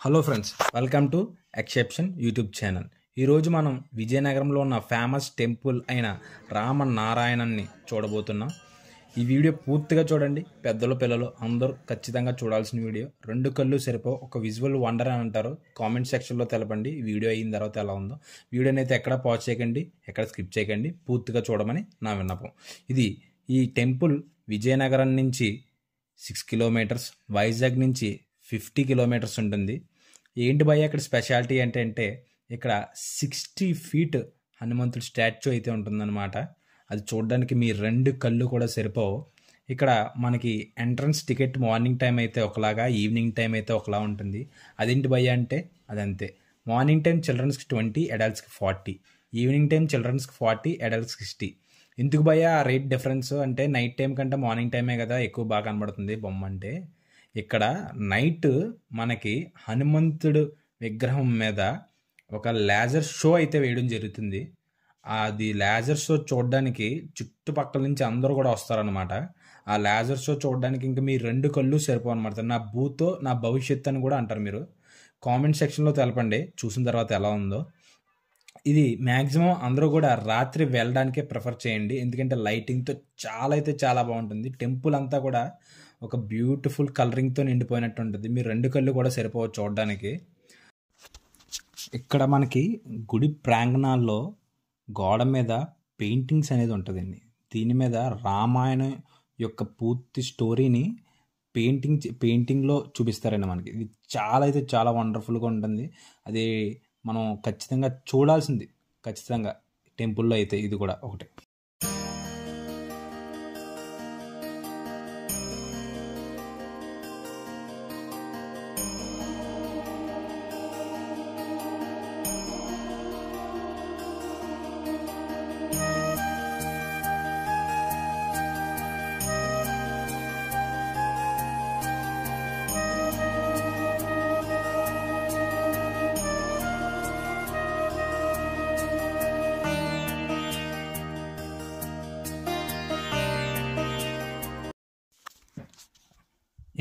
Hello friends, welcome to exception YouTube channel. ఈరోజు మనం విజయనగరంలో ఉన్న ఫేమస్ టెంపుల్ అయిన రామనారాయణన్ని చూడబోతున్నాం. ఈ వీడియో పూర్తిగా చూడండి. పెద్దలు పిల్లలు అందరూ ఖచ్చితంగా చూడాల్సిన వీడియో. 2 కళ్ళు సరిపో, ఒక విజువల్ వండర్ అని అంటారు. కామెంట్ సెక్షన్లో తెలపండి ఈ వీడియో అయిన తర్వాత ఎలా ఉందో. వీడియోని అయితే ఎక్కడ పాజ్ చేయకండి, ఎక్కడ స్కిప్ చేయకండి, పూర్తిగా చూడమని నా విన్నపం. ఈ టెంపుల్ విజయనగరం నుంచి 6 కిలోమీటర్స్, వైజాగ్ నుంచి 50 కిలోమీటర్స్ ఉంటుంది. ఏంటి భయ్య ఇక్కడ స్పెషాలిటీ అంటే ఇక్కడ 60 ఫీట్ హనుమంతుడి స్టాచ్యూ అయితే ఉంటుందన్నమాట. అది చూడడానికి మీ 2 కళ్ళు కూడా సరిపోవు. ఇక్కడ మనకి ఎంట్రన్స్ టికెట్ మార్నింగ్ టైం అయితే ఒకలాగా, ఈవినింగ్ టైం అయితే ఒకలా ఉంటుంది. అదేంటి భయ్య అంటే అదంతే. మార్నింగ్ టైం చిల్డ్రన్స్కి 20, అడల్ట్స్కి 40. ఈవినింగ్ టైం చిల్డ్రన్స్కి 40, అడల్ట్స్కి 60. ఎందుకు భయ్య ఆ రేట్ డిఫరెన్స్ అంటే, నైట్ టైం కంటే మార్నింగ్ టైమే కదా ఎక్కువ బాగా కనబడుతుంది బొమ్మ అంటే. ఇక్కడ నైట్ మనకి హనుమంతుడు విగ్రహం మీద ఒక లేజర్ షో అయితే వేయడం జరుగుతుంది. అది లేజర్ షో చూడడానికి చుట్టుపక్కల నుంచి అందరూ కూడా వస్తారనమాట. ఆ లేజర్ షో చూడడానికి ఇంకా మీ 2 కళ్ళు సరిపో అనమాట. నా భూతో నా భవిష్యత్తు అని కూడా అంటారు. మీరు కామెంట్ సెక్షన్లో తెలపండి చూసిన తర్వాత ఎలా ఉందో. ఇది మ్యాక్సిమం అందరూ కూడా రాత్రి వెళ్ళడానికే ప్రిఫర్ చేయండి, ఎందుకంటే లైటింగ్తో చాలా అయితే చాలా బాగుంటుంది. టెంపుల్ అంతా కూడా ఒక బ్యూటిఫుల్ కలరింగ్తో నిండిపోయినట్టు ఉంటుంది. మీ 2 కళ్ళు కూడా సరిపోవచ్చు చూడడానికి. ఇక్కడ మనకి గుడి ప్రాంగణాల్లో గోడ మీద పెయింటింగ్స్ అనేది ఉంటుందండి. దీని మీద రామాయణం యొక్క పూర్తి స్టోరీని పెయింటింగ్లో చూపిస్తారండి మనకి. ఇది చాలా అయితే చాలా వండర్ఫుల్గా ఉంటుంది. అది మనం ఖచ్చితంగా చూడాల్సింది, ఖచ్చితంగా టెంపుల్లో అయితే ఇది కూడా ఒకటి.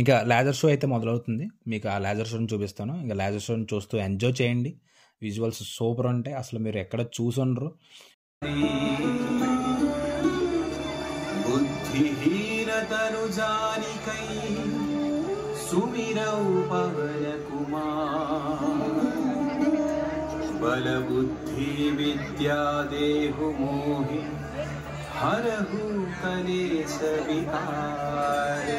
ఇంకా లేజర్ షో అయితే మొదలవుతుంది. మీకు ఆ లేజర్ షోని చూపిస్తాను. ఇంకా లేజర్ షోని చూస్తూ ఎంజాయ్ చేయండి. విజువల్స్ సూపర్ ఉంటాయి, అసలు మీరు ఎక్కడ చూసుండ్రు. బలబుద్ధి విద్యా దేహు మోహి హరహు కలేశ విహార.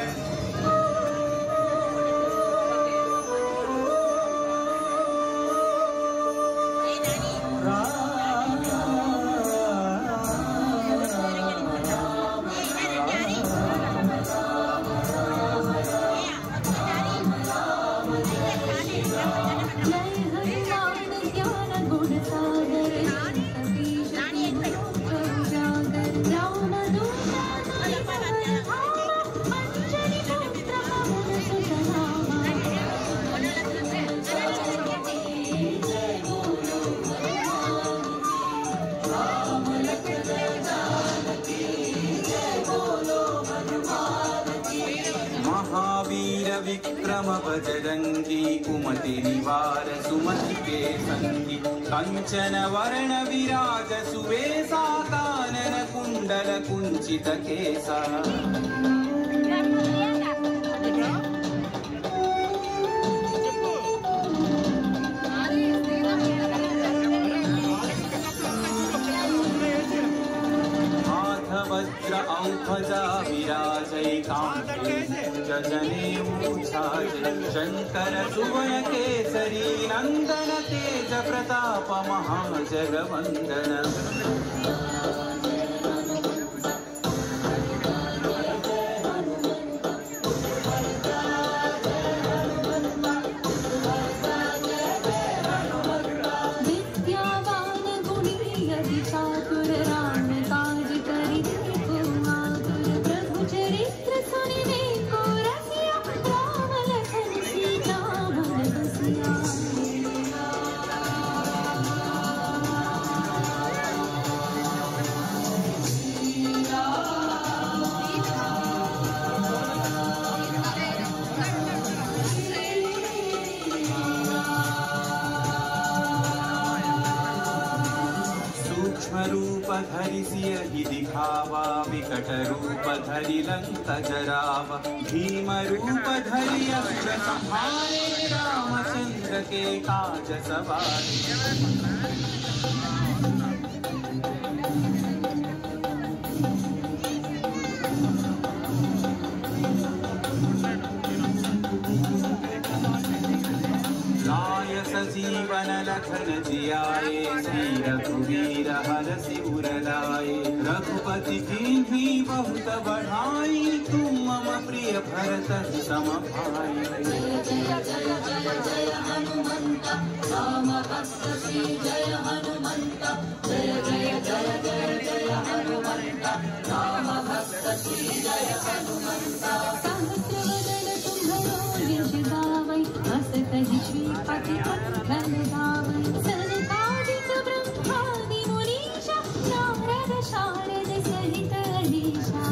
విక్రమ బజరంగి కుమతి నివార సుమతి కే సంగి కంచన వర్ణ విరాజ సువేశా కానన కుండల కుంచిత కేశ. వజ్ర ఔపజా విరాజై కాంతే జనే మూర్ఛాయ శంకర సువన కేసరి నందన తేజ ప్రతాప మహాజగవందన. ही दिखावा विकट रूप धरि लंक जरावा भीम रूप धरि असुर संहारे रामचंद्र के काज सवारे जीवन लखन जियाए श्री रघुवीर हरषि उर लाए रघुपति कीन्ही बहुत बढ़ाई तुम मम प्रिय भरत सम भाई। जय जय जय जय जय हनुमंत राम भक्त श्री जय हनुमंत जय जय जय जय जय हनुमंत राम भक्त श्री जय हनुमंत। सहस्रवदन तुम्हरो यश गावै हस कहि श्रीपति धन गावै सनकादिक ब्रह्मादि मुनीषा नारद शारद सहित अहीशा।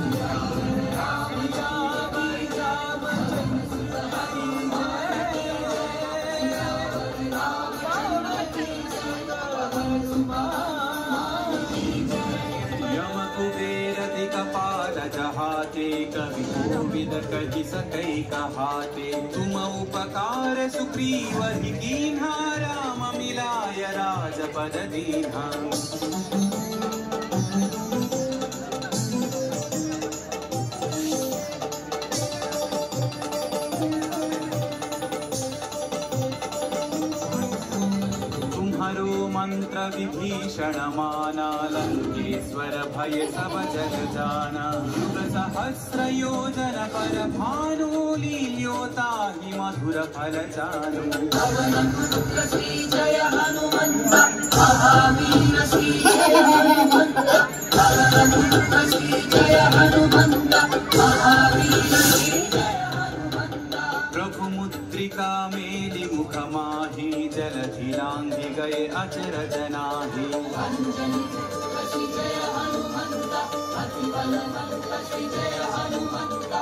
यम कुबेर दिक्पाल जहाते कवि कोविद कहि सकै कहाते तुम उपकार सुग्रीव ही कीन्हा राम मिलाय राजपद दीन्हा। मंत्र विभीषण माना लंकेश्वर भय सब जग जाना सहस्र योजन पर भानु लील्योता ही मधुर फल जानु। पुत्र श्री जय हनुमंत महावीर श्री जय हनुमंत पुत्र श्री जय हनुमंत महावीर श्री जय हनुमंत। प्रभु मुद्रिका मेलि मुख माहि जलधि लांघि गए अचरज नाहि। अंजनी पुत्र श्री जय हनुमंत अति बलवंत श्री जय हनुमंत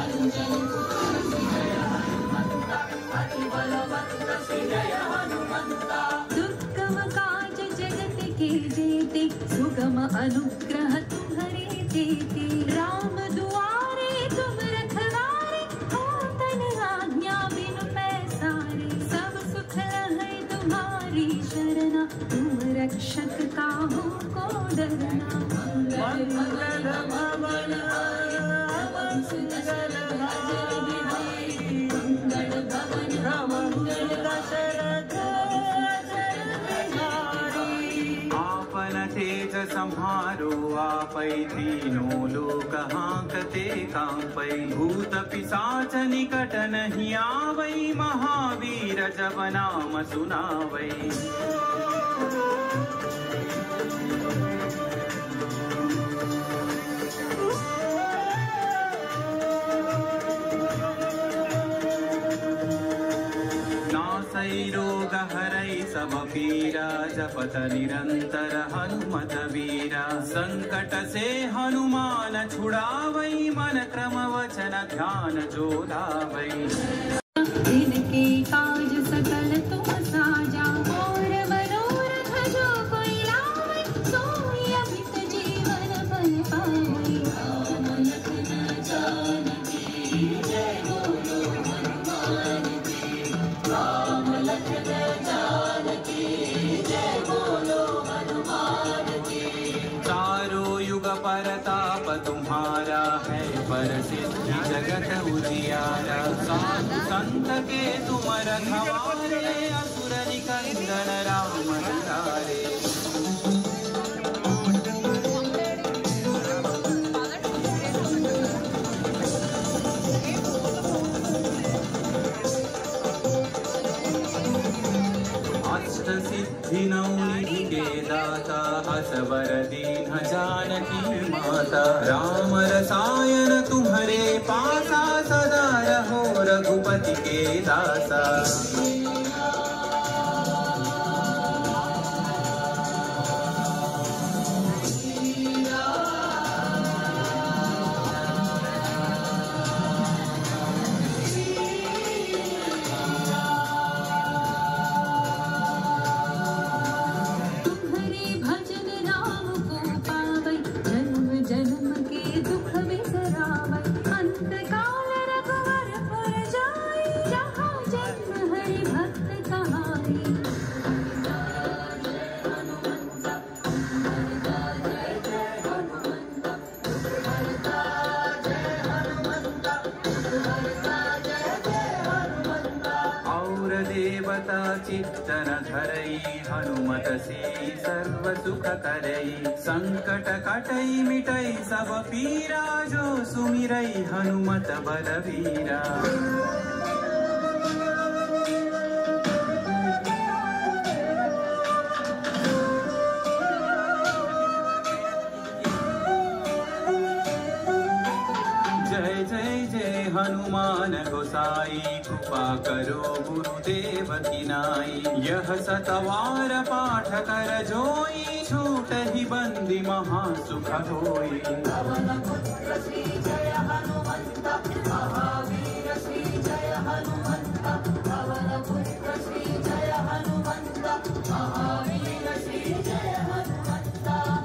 अंजनी पुत्र श्री जय हनुमंत अति बलवंत श्री जय हनुमंत। दुर्गम काज जगत के जेते सुगम अनुग्रह तुम्हारे देते राम दुआरे तुम रखवारे हो तन आज्ञा बिनु पैसारे सब सुख है तुम्हारी शरणा तुम रक्षक काहू को डरना। मंगल भवन सुंदर भजन बिहारी मंगल भवन मंगल दशरथ आपन तेज संहारो आपै तीनों लोक हांकते कांपै भूत पिशाच निकट नहीं आवै महावीर जब नाम सुनावै। रोग हरै सब पीरा जपत निरंतर हनुमत वीरा संकट से हनुमान छुड़ावै मन क्रम वचन ध्यान जो लावै। इनके काज सकल तुम साजा और मनोरथ जो कोई लावै सोई अमित जीवन फल पावै। राम लखन जानकी जय बोलो हनुमान की राम लखन जानकी जय बोलो हनुमान की। चारों युग परताप तुम्हारा है परसिद्धि जगत उजियारा साधु संत के तुम रखवारे असुर निकंदन राम दुलारे। सिद्धि नवनिधि के दाता असवर दीन जानकी माता राम रसायन तुम्हारे पासा सदा रहो रघुपति के दासा। सत चित्तन धरई हनुमत से सर्व सुख करई संकट कटई मिटई सब पीरा जो सुमिरई हनुमत बलवीरा। जय जय जय हनुमान गोसाई कृपा करो गुरुदेव की नाई। यह सतवार पाठ कर जोई छूट ही बंदी महासुख होई। पवन पुत्र श्री जय हनुमंत महावीर श्री जय हनुमंत। पवन पुत्र श्री जय हनुमंत महावीर श्री जय हनुमंत।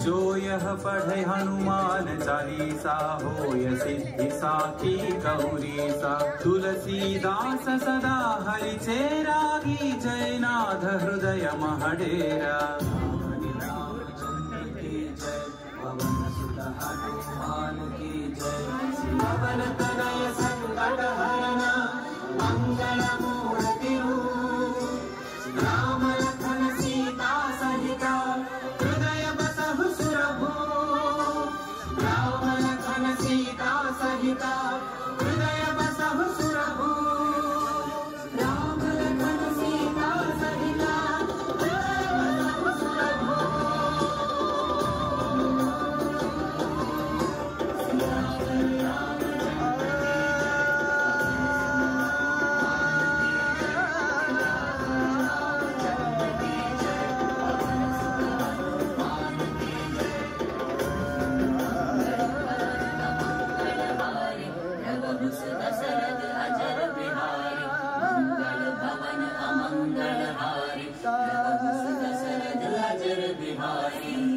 जो यह पढ़े हनुमान चालीसा होय सिद्धि साखी गौरी सा। तुलसीदास सदा हरि चेरा की जय नाथ हृदय महडेरा। पवन सुत हनुमान की जय। पवन तनय संकट हरन मंगल मूर्ति रूप। राम लखन सीता सहिता हृदय बसहु सुरभूप। राम लखन सीता सहिता हृदय बसहु सुरभूप। राम लखन सीता सहिता हृदय बसहु सुरभूप।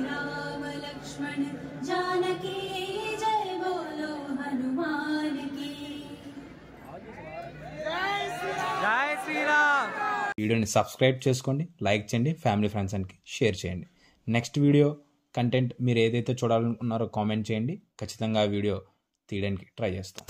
राम लक्ष्मण जानकी जय बोलो हनुमान की జై శ్రీరామ్. వీడియోని సబ్స్క్రైబ్ చేసుకోండి, లైక్ చేయండి, ఫ్యామిలీ ఫ్రెండ్స్ అండ్కి షేర్ చేయండి. నెక్స్ట్ వీడియో కంటెంట్ మీరు ఏదైతే చూడాలనుకున్నారో కామెంట్ చేయండి. ఖచ్చితంగా ఆ వీడియో తీయడానికి ట్రై చేస్తాం.